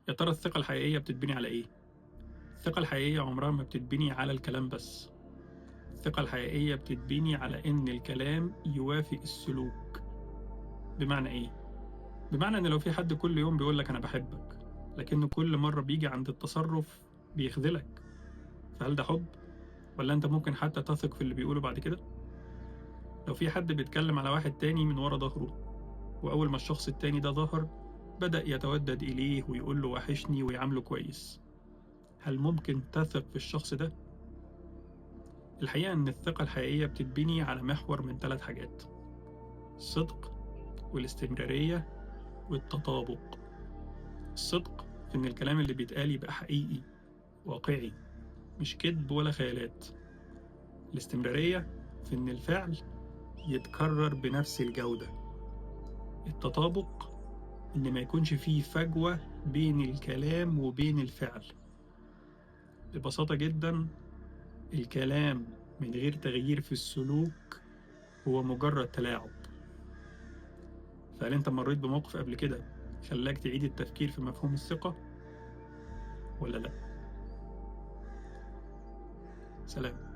يا ترى الثقة الحقيقية بتتبني على إيه؟ الثقة الحقيقية عمرها ما بتتبني على الكلام بس. الثقة الحقيقية بتتبني على إن الكلام يوافق السلوك. بمعنى إيه؟ بمعنى إن لو في حد كل يوم بيقولك أنا بحبك، لكنه كل مرة بيجي عند التصرف بيخذلك، فهل ده حب؟ ولا أنت ممكن حتى تثق في اللي بيقوله بعد كده؟ لو في حد بيتكلم على واحد تاني من ورا ظهره، وأول ما الشخص التاني ده ظهر بدأ يتودد إليه ويقول له وحشني ويعامله كويس، هل ممكن تثق في الشخص ده؟ الحقيقة إن الثقة الحقيقية بتتبني على محور من 3 حاجات: الصدق والاستمرارية والتطابق. الصدق في إن الكلام اللي بيتقال يبقى حقيقي واقعي، مش كذب ولا خيالات. الاستمرارية في إن الفعل يتكرر بنفس الجودة. التطابق إن ما يكونش فيه فجوة بين الكلام وبين الفعل. ببساطة جدا، الكلام من غير تغيير في السلوك هو مجرد تلاعب. فهل أنت مريت بموقف قبل كده خلاك تعيد التفكير في مفهوم الثقة ولا لأ؟ سلام.